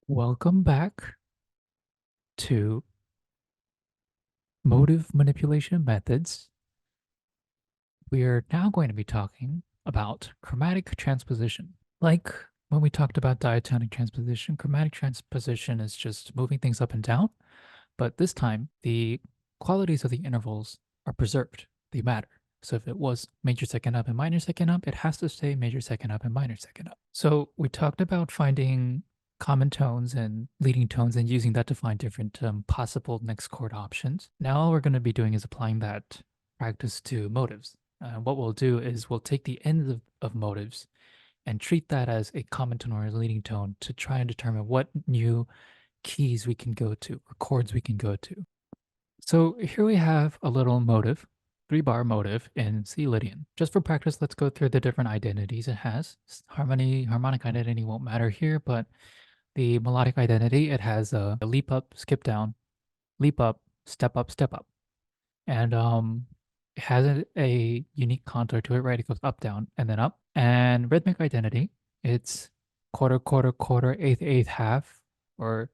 Welcome back to motive manipulation methods. We are now going to be talking about chromatic transposition. Like when we talked about diatonic transposition, chromatic transposition is just moving things up and down, but this time the qualities of the intervals are preserved. They matter. So if it was major second up and minor second up, it has to stay major second up and minor second up. So we talked about finding common tones and leading tones and using that to find different possible next chord options. Now all we're going to be doing is applying that practice to motives. What we'll do is we'll take the ends of motives and treat that as a common tone or a leading tone to try and determine what new keys we can go to or chords we can go to. So here we have a little motive, 3-bar motive in C Lydian. Just for practice, let's go through the different identities it has. Harmonic identity won't matter here, but the melodic identity, it has a leap up, skip down, leap up, step up, step up. And it has a unique contour to it, right? It goes up, down, and then up. And rhythmic identity, it's quarter, quarter, quarter, eighth, eighth, half, or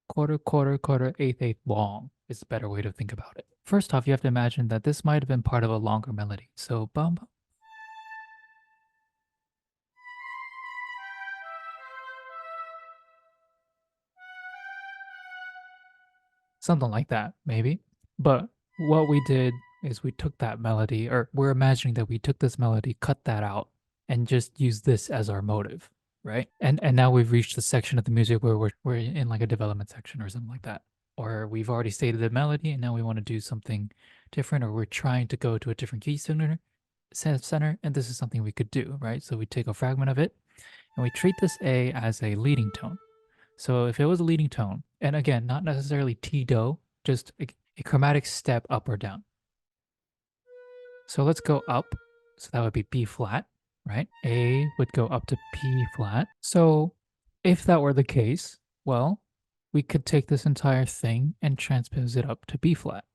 quarter, quarter, quarter, eighth, eighth long is a better way to think about it. First off, you have to imagine that this might have been part of a longer melody. So bum, bum, something like that, maybe. But what we did is we took that melody, or we're imagining that we took this melody, cut that out, and just use this as our motive, right? And now we've reached the section of the music where we're in like a development section or something like that. Or we've already stated the melody and now we want to do something different, or we're trying to go to a different key center, and this is something we could do, right? So we take a fragment of it and we treat this A as a leading tone. So if it was a leading tone, and again, not necessarily T do, just a chromatic step up or down. So let's go up. So that would be B flat, right? A would go up to P flat. So if that were the case, well, we could take this entire thing and transpose it up to B flat.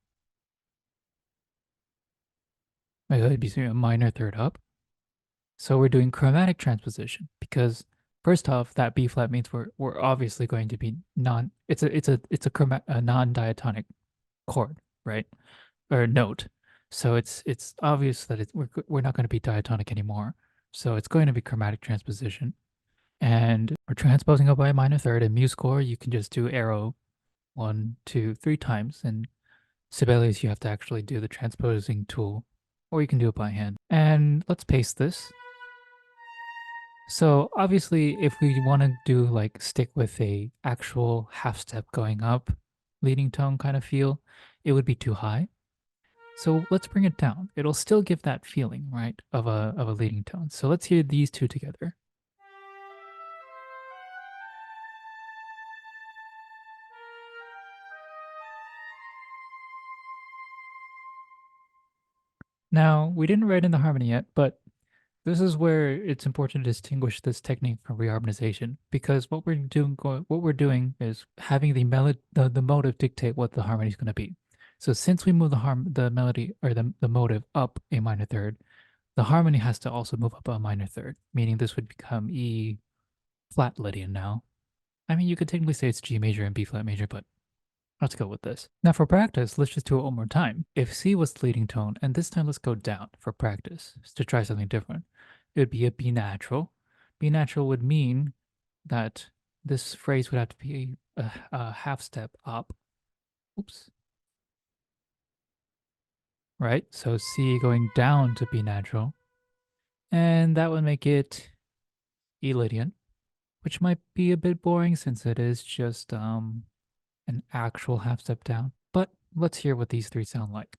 Maybe it'd be a minor third up. So we're doing chromatic transposition because first off, that B flat means we're obviously going to be a non-diatonic chord, right? Or note. So it's obvious that we're not going to be diatonic anymore. So it's going to be chromatic transposition. And we're transposing up by a minor third. In MuseScore, you can just do arrow 1, 2, 3 times. And Sibelius, you have to actually do the transposing tool, or you can do it by hand. And let's paste this. So obviously, if we want to do like stick with a actual half step going up, leading tone kind of feel, it would be too high. So let's bring it down. It'll still give that feeling, right, of a leading tone. So let's hear these two together. Now, we didn't write in the harmony yet, but this is where it's important to distinguish this technique from reharmonization, because what we're doing is having the motive dictate what the harmony is going to be. So since we move the melody or the motive up a minor third, the harmony has to also move up a minor third, meaning this would become E flat Lydian now. I mean, you could technically say it's G major and B flat major, but let's go with this. Now for practice, let's just do it one more time. If C was the leading tone, and this time let's go down for practice to try something different, it would be a B natural. B natural would mean that this phrase would have to be a half step up. Oops. Right? So C going down to B natural. And that would make it E Lydian, which might be a bit boring since it is just an actual half step down. But let's hear what these three sound like.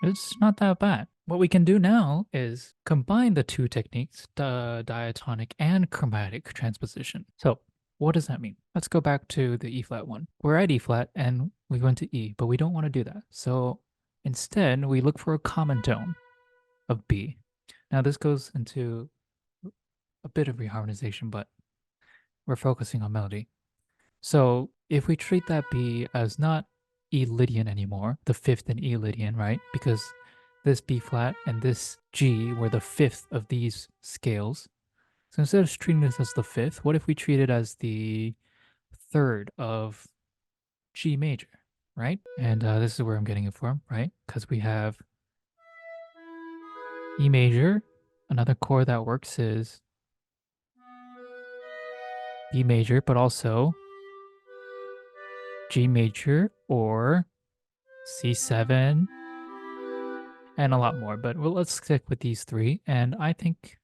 It's not that bad. What we can do now is combine the two techniques, the diatonic and chromatic transposition. So what does that mean? Let's go back to the E flat one. We're at E flat and we went to E, but we don't want to do that. So instead, we look for a common tone of B. Now this goes into a bit of reharmonization, but we're focusing on melody. So if we treat that B as not E Lydian anymore, the fifth in E Lydian, right? Because this B flat and this G were the fifth of these scales. So instead of treating this as the fifth, what if we treat it as the third of G major, right? And this is where I'm getting it from, right? Because we have E major. Another chord that works is B major, but also G major or C7 and a lot more. But let's stick with these three. And I think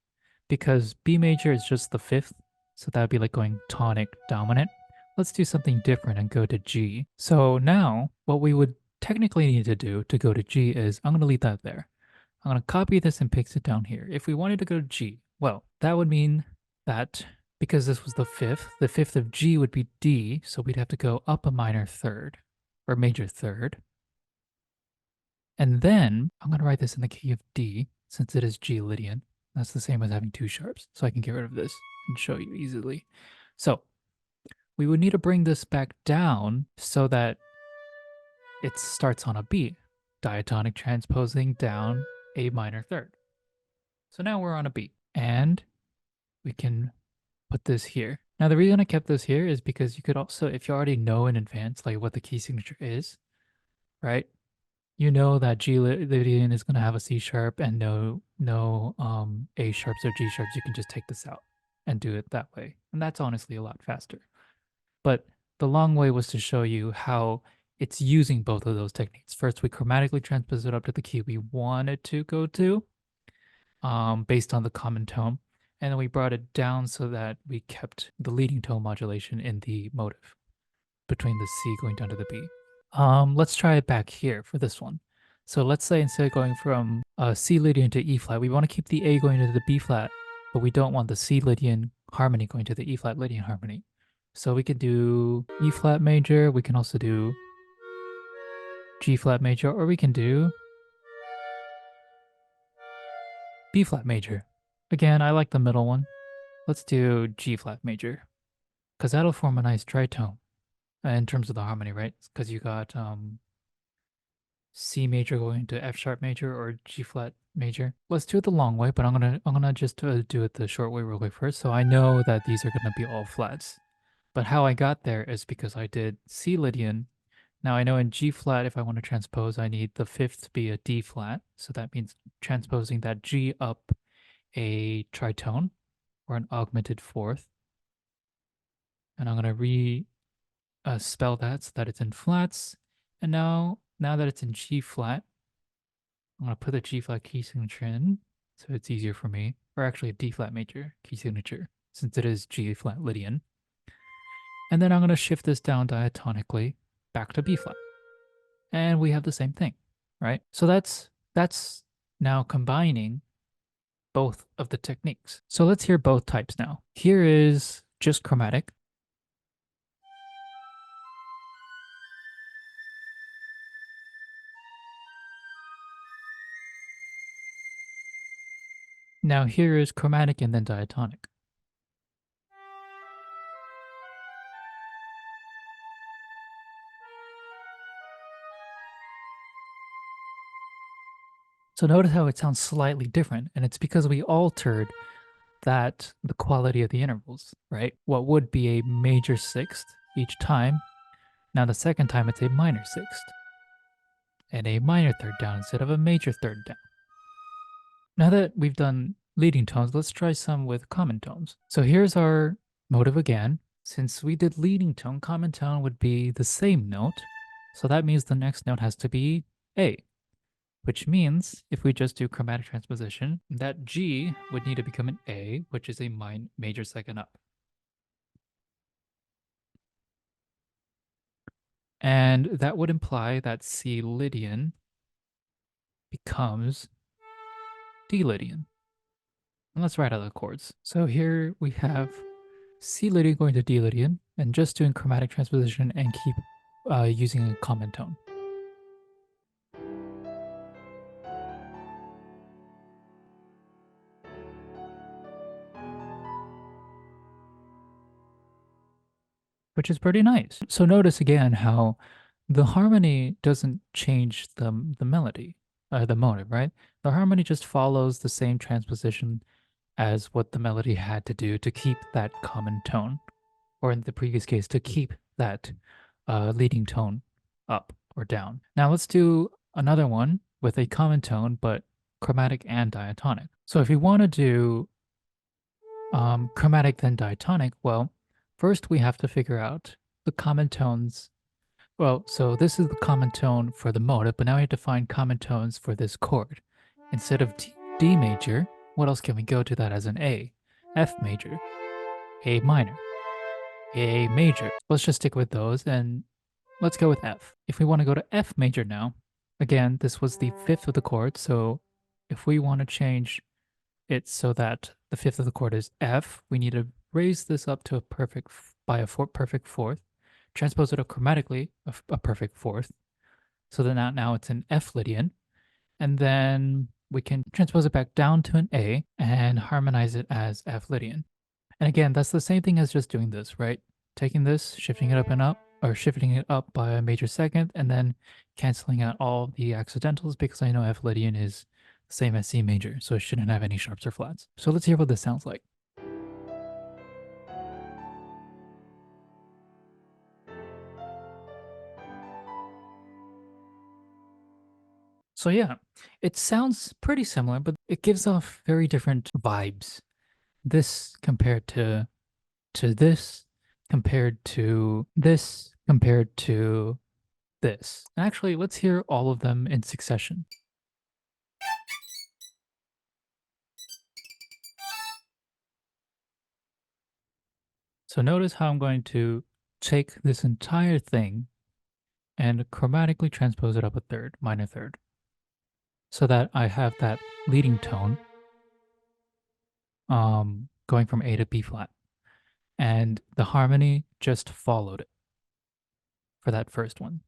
because B major is just the fifth, so that would be like going tonic dominant. Let's do something different and go to G. So now what we would technically need to do to go to G is I'm going to leave that there. I'm going to copy this and paste it down here. If we wanted to go to G, well, that would mean that because this was the fifth of G would be D, so we'd have to go up a minor third or major third. And then I'm going to write this in the key of D since it is G Lydian. That's the same as having two sharps, so I can get rid of this and show you easily. So we would need to bring this back down so that it starts on a B, diatonic transposing down a minor third. So now we're on a B, and we can put this here. Now the reason I kept this here is because you could also, if you already know in advance like what the key signature is, right? You know that G Lydian is going to have a C sharp and no A sharps or G sharps. You can just take this out and do it that way. And that's honestly a lot faster. But the long way was to show you how it's using both of those techniques. First, we chromatically transpose it up to the key we wanted to go to based on the common tone. And then we brought it down so that we kept the leading tone modulation in the motive between the C going down to the B. Let's try it back here for this one. So let's say instead of going from C Lydian to E flat, we want to keep the A going into the B flat, but we don't want the C Lydian harmony going to the E flat Lydian harmony. So we could do E flat major, we can also do G flat major, or we can do B flat major. Again, I like the middle one. Let's do G flat major, because that'll form a nice tritone in terms of the harmony, right? Because you got C major going to F sharp major or G flat major. Let's do it the long way, but I'm gonna just do it the short way real quick first. So I know that these are gonna be all flats. But how I got there is because I did C Lydian. Now I know in G flat, if I want to transpose, I need the fifth to be a D flat. So that means transposing that G up a tritone or an augmented fourth. And I'm gonna spell that so that it's in flats. And now that it's in G flat, I'm going to put the G flat key signature in so it's easier for me, or actually a D flat major key signature since it is G flat Lydian. And then I'm going to shift this down diatonically back to B flat. And we have the same thing, right? So that's now combining both of the techniques. So let's hear both types now. Here is just chromatic. Now here is chromatic and then diatonic. So notice how it sounds slightly different, and it's because we altered the quality of the intervals, right? What would be a major sixth each time, now the second time it's a minor sixth, and a minor third down instead of a major third down. Now that we've done leading tones, let's try some with common tones. So here's our motive again. Since we did leading tone, common tone would be the same note. So that means the next note has to be A, which means if we just do chromatic transposition, that G would need to become an A, which is a major second up. And that would imply that C Lydian becomes D Lydian. And let's write out the chords. So here we have C Lydian going to D Lydian, and just doing chromatic transposition and keep using a common tone. which is pretty nice. So notice again how the harmony doesn't change the melody, the motive, right? The harmony just follows the same transposition as what the melody had to do to keep that common tone, or in the previous case, to keep that leading tone up or down. Now let's do another one with a common tone, but chromatic and diatonic. So if you want to do chromatic then diatonic, well, first we have to figure out the common tones. Well, so this is the common tone for the motive, but now we have to find common tones for this chord. Instead of D major, what else can we go to that as an A? F major, A minor, A major. Let's just stick with those and let's go with F. If we want to go to F major now, again, this was the fifth of the chord, so if we want to change it so that the fifth of the chord is F, we need to raise this up to a perfect by a perfect fourth, transpose it up chromatically, a perfect fourth, so that now it's an F Lydian, and then we can transpose it back down to an A and harmonize it as F Lydian. And again, that's the same thing as just doing this, right? Taking this, shifting it up and up, or shifting it up by a major second, and then canceling out all the accidentals because I know F Lydian is the same as C major, so it shouldn't have any sharps or flats. So let's hear what this sounds like. So yeah, it sounds pretty similar, but it gives off very different vibes. This compared to this, compared to this, compared to this. Actually, let's hear all of them in succession. So notice how I'm going to take this entire thing and chromatically transpose it up a third, minor third, so that I have that leading tone going from A to B flat. And the harmony just followed it for that first one.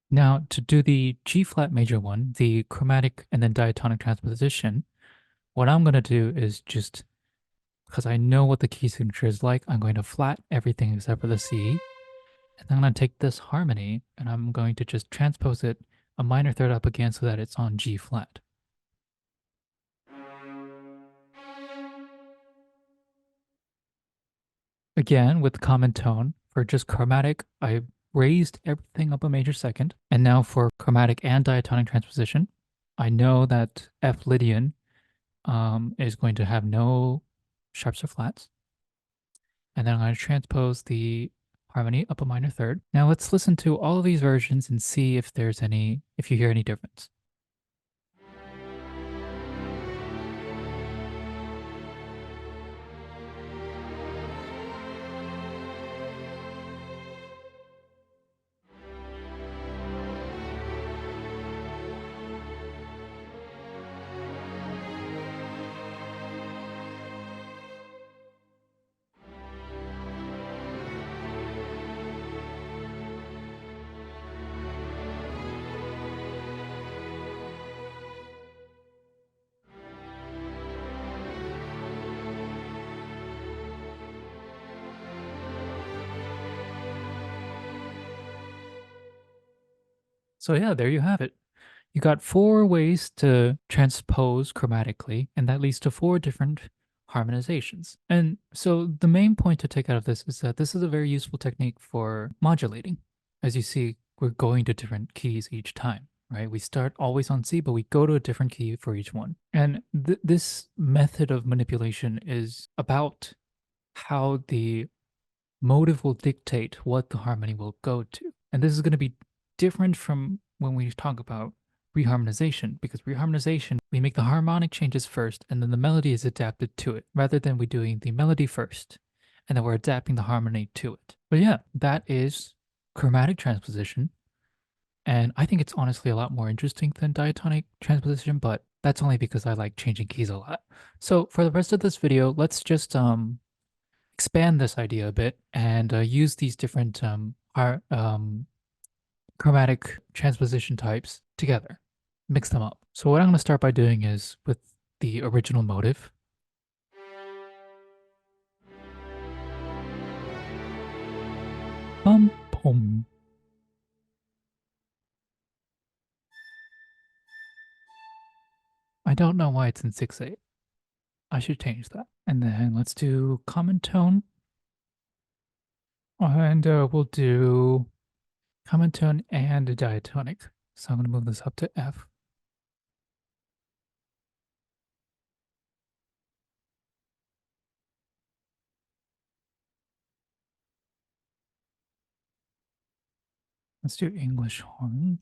Now, to do the G flat major one, the chromatic and then diatonic transposition, what I'm going to do is just, because I know what the key signature is like, I'm going to flat everything except for the C. And then I'm going to take this harmony and I'm going to just transpose it a minor third up again so that it's on G flat. Again, with common tone, for just chromatic, I raised everything up a major second. And now for chromatic and diatonic transposition, I know that F Lydian is going to have no sharps or flats. And then I'm going to transpose the harmony up a minor third. Now let's listen to all of these versions and see if if you hear any difference. So yeah, there you have it. You got 4 ways to transpose chromatically, and that leads to 4 different harmonizations. And so the main point to take out of this is that this is a very useful technique for modulating. As you see, we're going to different keys each time, right? We start always on C, but we go to a different key for each one. And this method of manipulation is about how the motive will dictate what the harmony will go to. And this is going to be different from when we talk about reharmonization, because reharmonization, we make the harmonic changes first and then the melody is adapted to it, rather than we doing the melody first and then we're adapting the harmony to it. But yeah, that is chromatic transposition. And I think it's honestly a lot more interesting than diatonic transposition, but that's only because I like changing keys a lot. So for the rest of this video, let's just expand this idea a bit and use these different chromatic transposition types together, mix them up. So what I'm going to start by doing is with the original motive. I don't know why it's in 6/8. I should change that. And then let's do common tone. And we'll do common tone and diatonic. So I'm going to move this up to F. Let's do English horn.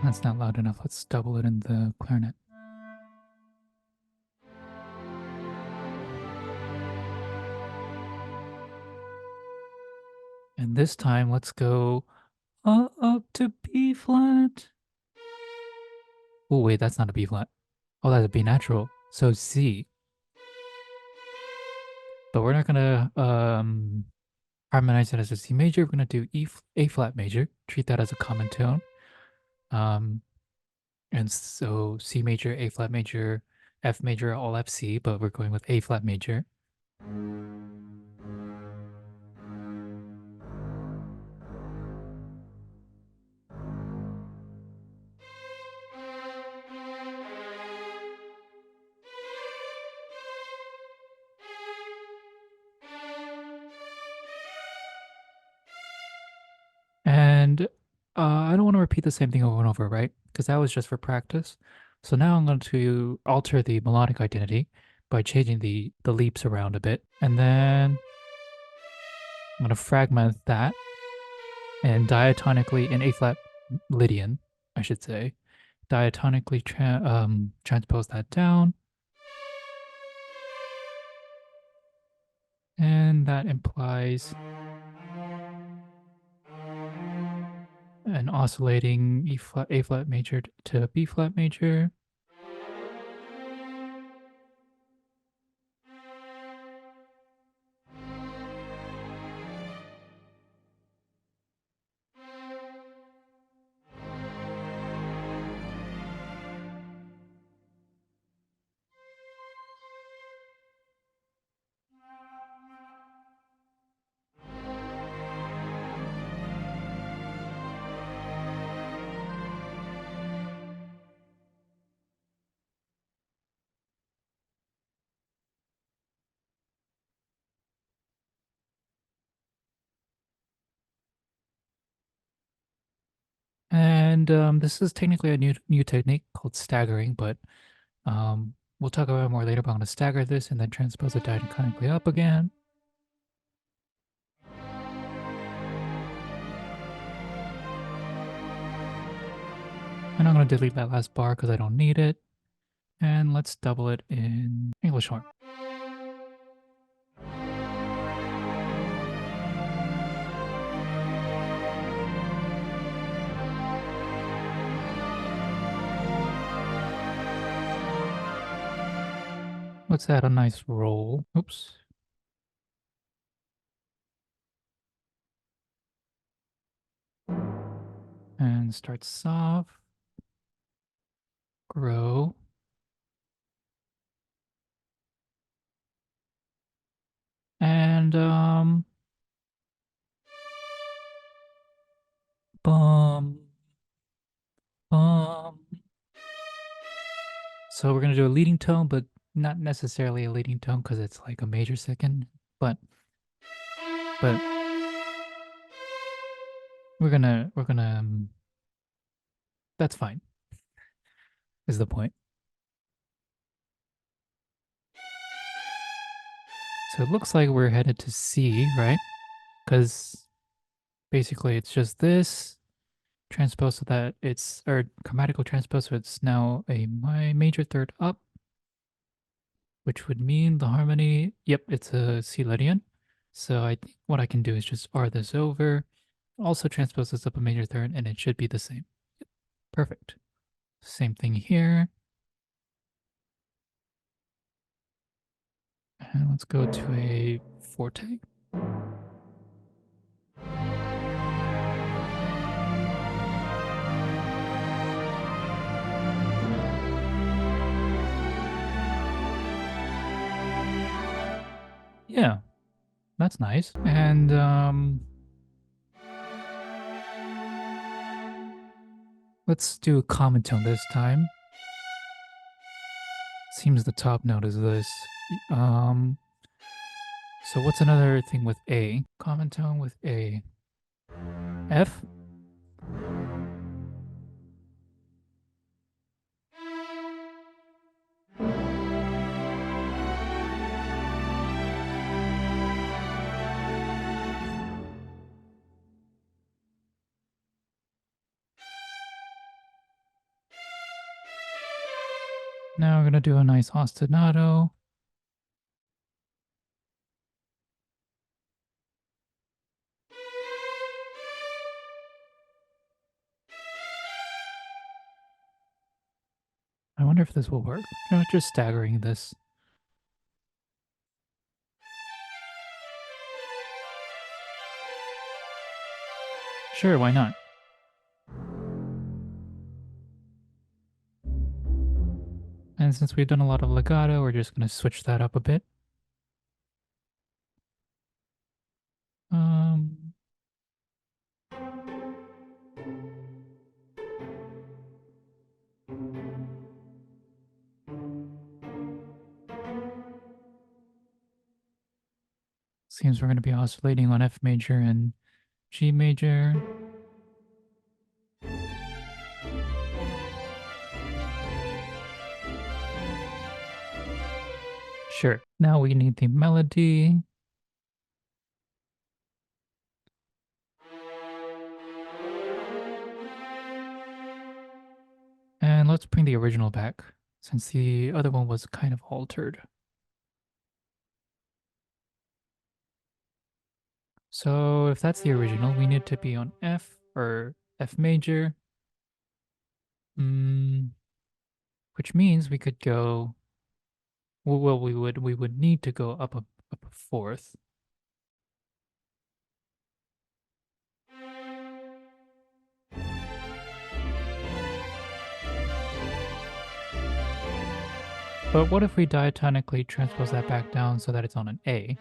That's not loud enough. Let's double it in the clarinet. And this time, let's go up to B flat. Oh, wait, that's not a B flat. Oh, that's a B natural. So C. But we're not gonna harmonize it as a C major. We're gonna do A flat major. Treat that as a common tone. And so C major, A flat major, F major, all F C. But we're going with A flat major. And I don't want to repeat the same thing over and over, right? Because that was just for practice. So now I'm going to alter the melodic identity by changing the leaps around a bit. And then I'm going to fragment that and diatonically in A flat Lydian, I should say, diatonically transpose that down. And that implies an oscillating A flat major to B flat major. And this is technically a new technique called staggering, but we'll talk about it more later. But I'm going to stagger this and then transpose it diatonically up again. And I'm going to delete that last bar because I don't need it. And let's double it in English horn. Let's add a nice roll. Oops. And start soft. Grow. And bum bum. So we're gonna do a leading tone, but not necessarily a leading tone because it's like a major second. But we're gonna that's fine. Is the point. So it looks like we're headed to C, right? Because basically it's just this transpose so that it's or chromatical transpose, so it's now a major third up, which would mean the harmony. Yep, it's a C Lydian. So I think what I can do is just R this over, also transpose this up a major third, and it should be the same. Yep, perfect. Same thing here. And let's go to a forte. Yeah, that's nice. And let's do a common tone this time. Seems the top note is this. Um, so what's another thing with A? Common tone with A. F? Now we're gonna do a nice ostinato. I wonder if this will work. No, just staggering this. Sure, why not? And since we've done a lot of legato, we're just gonna switch that up a bit. Um, Seems we're gonna be oscillating on F major and G major. Sure. Now we need the melody. And let's bring the original back, since the other one was kind of altered. So if that's the original, we need to be on F or F major. Which means we could go, well, we would need to go up a fourth. But what if we diatonically transpose that back down so that it's on an A?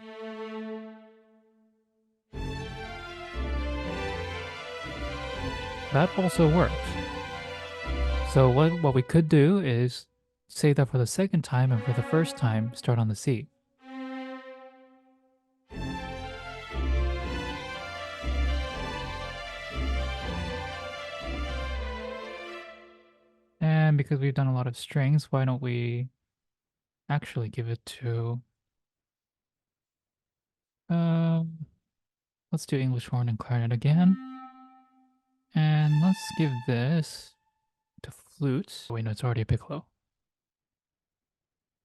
That also works. So what we could do is save that for the second time, and for the first time, start on the C. And because we've done a lot of strings, why don't we actually give it to, um, let's do English horn and clarinet again. And let's give this to flutes. Oh, wait, no, it's already a piccolo.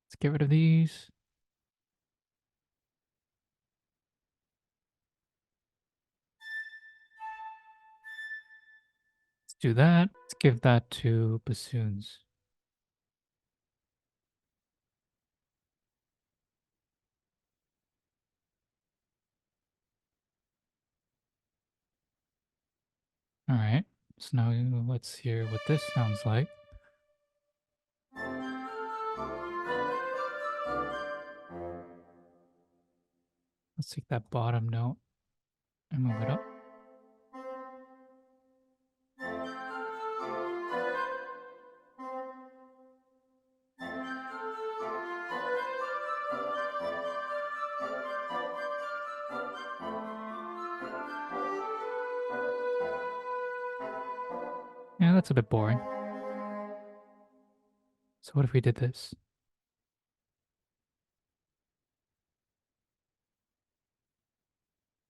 Let's get rid of these. Let's do that. Let's give that to bassoons. All right. So now let's hear what this sounds like. Let's take that bottom note and move it up. Yeah, that's a bit boring. So what if we did this?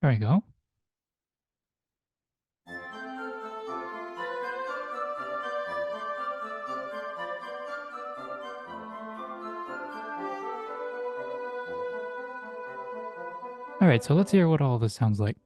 There we go. All right, so let's hear what all this sounds like.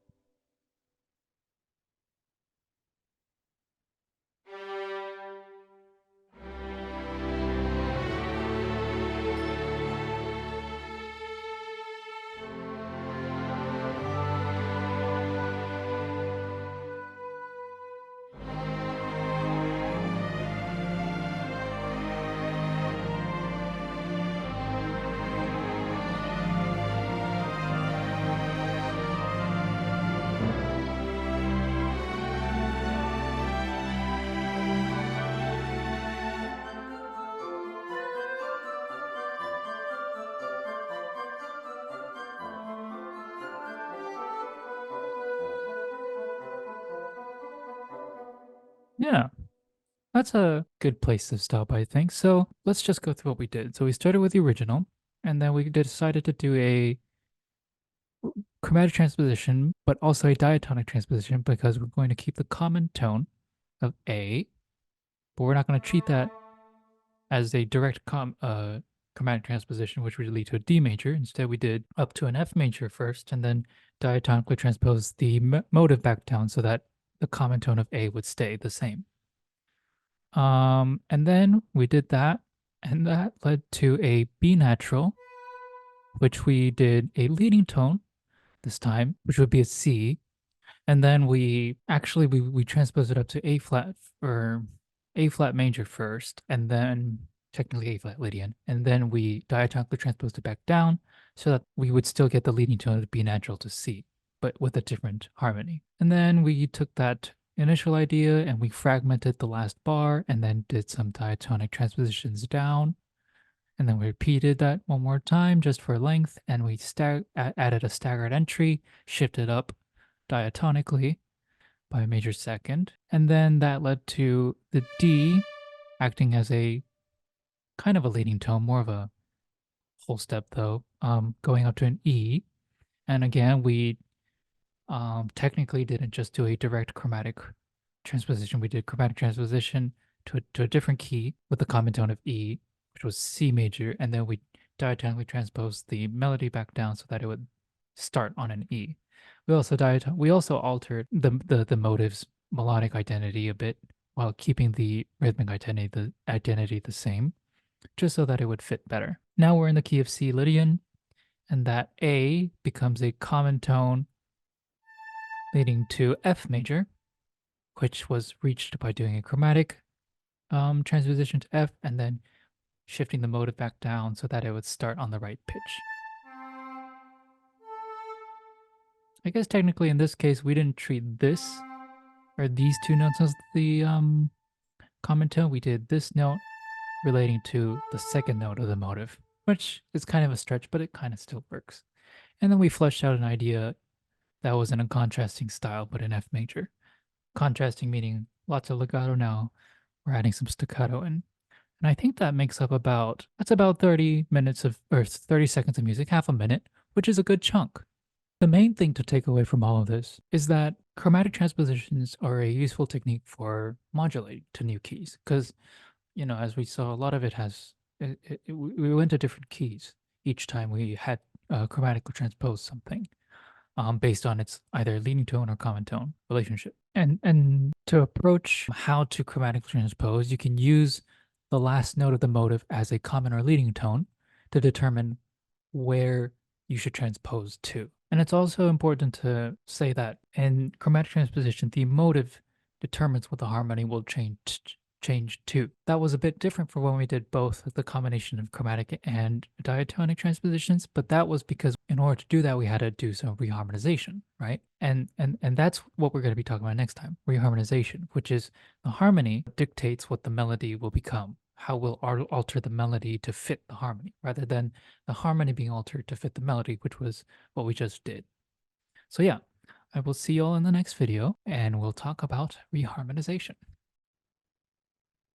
Yeah, that's a good place to stop, I think. So let's just go through what we did. So we started with the original, and then we decided to do a chromatic transposition, but also a diatonic transposition because we're going to keep the common tone of A, but we're not going to treat that as a direct chromatic transposition, which would lead to a D major. Instead, we did up to an F major first, and then diatonically transpose the motive back down so that the common tone of A would stay the same. And then we did that, and that led to a B natural, which we did a leading tone this time, which would be a C. And then we transposed it up to A flat or A flat major first, and then technically A flat Lydian, and then we diatonically transposed it back down so that we would still get the leading tone of B natural to C, but with a different harmony. And then we took that initial idea and we fragmented the last bar and then did some diatonic transpositions down. And then we repeated that one more time just for length, and we added a staggered entry, shifted up diatonically by a major second. And then that led to the D acting as a kind of a leading tone, more of a whole step though, going up to an E. And again, we technically didn't just do a direct chromatic transposition. We did chromatic transposition to a different key with the common tone of E, which was C major, and then we diatonically transposed the melody back down so that it would start on an E. We also altered the motive's melodic identity a bit while keeping the rhythmic identity the same, just so that it would fit better. Now we're in the key of C Lydian, and that A becomes a common tone leading to F major, which was reached by doing a chromatic transposition to F and then shifting the motive back down so that it would start on the right pitch. I guess technically in this case, we didn't treat this or these two notes as the common tone. We did this note relating to the second note of the motive, which is kind of a stretch, but it kind of still works. And then we fleshed out an idea that was in a contrasting style, but in F major. Contrasting meaning lots of legato now. We're adding some staccato in. And I think that makes up that's about 30 minutes or 30 seconds of music, half a minute, which is a good chunk. The main thing to take away from all of this is that chromatic transpositions are a useful technique for modulating to new keys because, as we saw, a lot of it has, we went to different keys each time we had chromatically transposed something based on its either leading tone or common tone relationship. And to approach how to chromatically transpose, you can use the last note of the motive as a common or leading tone to determine where you should transpose to. And it's also important to say that in chromatic transposition, the motive determines what the harmony will change to. That was a bit different for when we did both the combination of chromatic and diatonic transpositions, but that was because in order to do that, we had to do some reharmonization, right? And that's what we're going to be talking about next time, reharmonization, which is the harmony dictates what the melody will become, how we'll alter the melody to fit the harmony, rather than the harmony being altered to fit the melody, which was what we just did. So yeah, I will see you all in the next video, and we'll talk about reharmonization.